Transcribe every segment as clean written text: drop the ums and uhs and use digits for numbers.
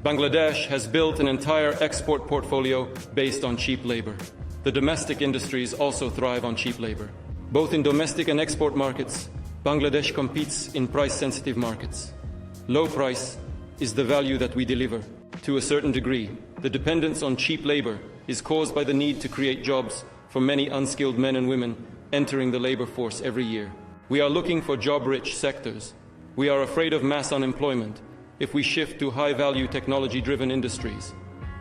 Bangladesh has built an entire export portfolio based on cheap labor. The domestic industries also thrive on cheap labor. Both in domestic and export markets, Bangladesh competes in price-sensitive markets. Low price is the value that we deliver. To a certain degree, the dependence on cheap labor is caused by the need to create jobs for many unskilled men and women entering the labor force every year. We are looking for job-rich sectors. We are afraid of mass unemployment if we shift to high-value technology-driven industries.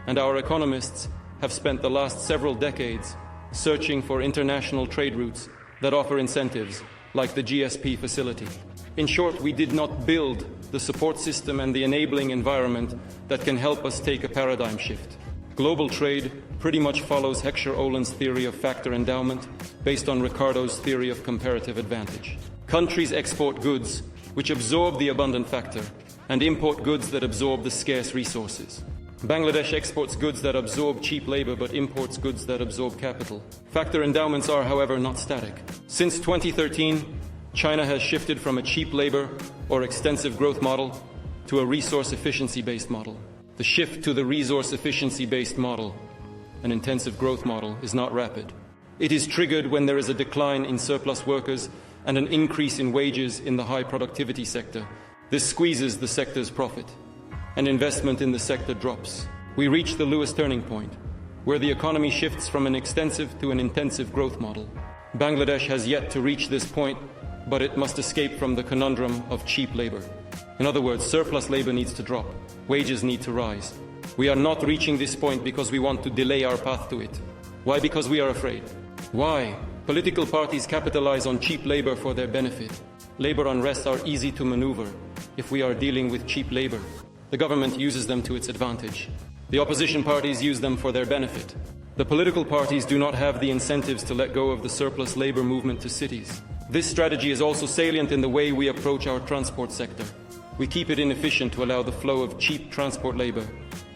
And our economists have spent the last several decades searching for international trade routes that offer incentives like the GSP facility. In short, we did not build the support system and the enabling environment that can help us take a paradigm shift. Global trade pretty much follows Heckscher-Ohlens's theory of factor endowment based on Ricardo's theory of comparative advantage. Countries export goods which absorb the abundant factor and import goods that absorb the scarce resources. Bangladesh exports goods that absorb cheap labor but imports goods that absorb capital. Factor endowments are, however, not static. Since 2013, China has shifted from a cheap labor or extensive growth model to a resource efficiency-based model. The shift to the resource efficiency-based model, an intensive growth model, is not rapid. It is triggered when there is a decline in surplus workers and an increase in wages in the high productivity sector. This squeezes the sector's profit, and investment in the sector drops. We reach the Lewis turning point, where the economy shifts from an extensive to an intensive growth model. Bangladesh has yet to reach this point, but it must escape from the conundrum of cheap labor. In other words, surplus labor needs to drop, wages need to rise. We are not reaching this point because we want to delay our path to it. Why? Because we are afraid. Why? Political parties capitalize on cheap labor for their benefit. Labor unrests are easy to maneuver if we are dealing with cheap labor. The government uses them to its advantage. The opposition parties use them for their benefit. The political parties do not have the incentives to let go of the surplus labor movement to cities. This strategy is also salient in the way we approach our transport sector. We keep it inefficient to allow the flow of cheap transport labor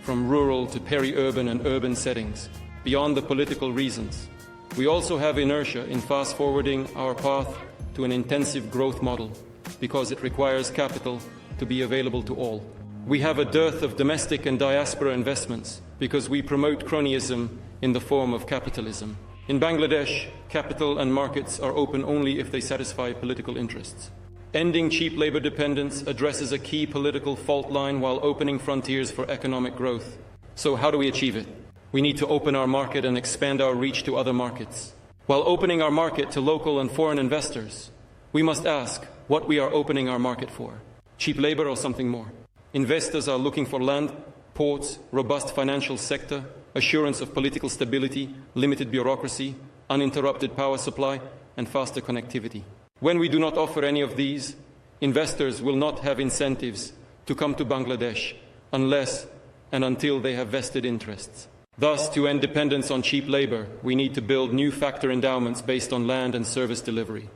from rural to peri-urban and urban settings, beyond the political reasons. We also have inertia in fast-forwarding our path to an intensive growth model because it requires capital to be available to all. We have a dearth of domestic and diaspora investments because we promote cronyism in the form of capitalism. In Bangladesh, capital and markets are open only if they satisfy political interests. Ending cheap labor dependence addresses a key political fault line while opening frontiers for economic growth. So how do we achieve it? We need to open our market and expand our reach to other markets. While opening our market to local and foreign investors, we must ask what we are opening our market for. Cheap labor or something more? Investors are looking for land, ports, robust financial sector, assurance of political stability, limited bureaucracy, uninterrupted power supply, and faster connectivity. When we do not offer any of these, investors will not have incentives to come to Bangladesh unless and until they have vested interests. Thus, to end dependence on cheap labor, we need to build new factor endowments based on land and service delivery.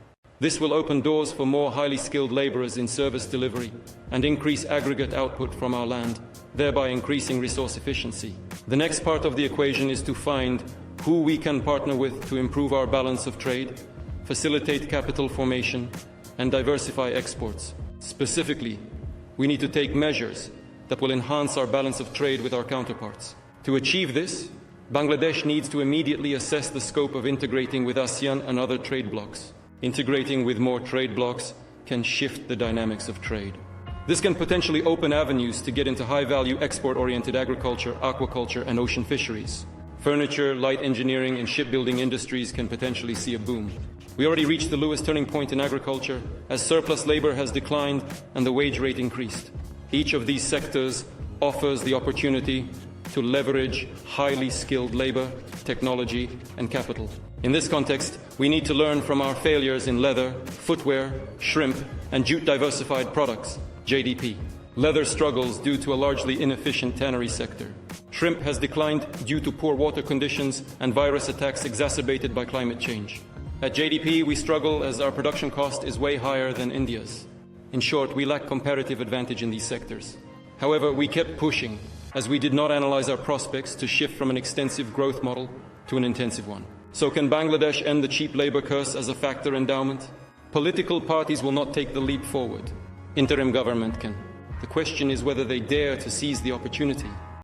This will open doors for more highly skilled laborers in service delivery and increase aggregate output from our land, thereby increasing resource efficiency. The next part of the equation is to find who we can partner with to improve our balance of trade, facilitate capital formation, and diversify exports. Specifically, we need to take measures that will enhance our balance of trade with our counterparts. To achieve this, Bangladesh needs to immediately assess the scope of integrating with ASEAN and other trade blocs. Integrating with more trade blocs can shift the dynamics of trade. This can potentially open avenues to get into high-value export-oriented agriculture, aquaculture, and ocean fisheries. Furniture, light engineering, and shipbuilding industries can potentially see a boom. We already reached the Lewis turning point in agriculture as surplus labor has declined and the wage rate increased. Each of these sectors offers the opportunity to leverage highly skilled labor, technology, and capital. In this context, we need to learn from our failures in leather, footwear, shrimp, and jute diversified products, JDP. Leather struggles due to a largely inefficient tannery sector. Shrimp has declined due to poor water conditions and virus attacks exacerbated by climate change. At JDP, we struggle as our production cost is way higher than India's. In short, we lack comparative advantage in these sectors. However, we kept pushing as we did not analyze our prospects to shift from an extensive growth model to an intensive one. So can Bangladesh end the cheap labor curse as a factor endowment? Political parties will not take the leap forward. Interim government can. The question is whether they dare to seize the opportunity.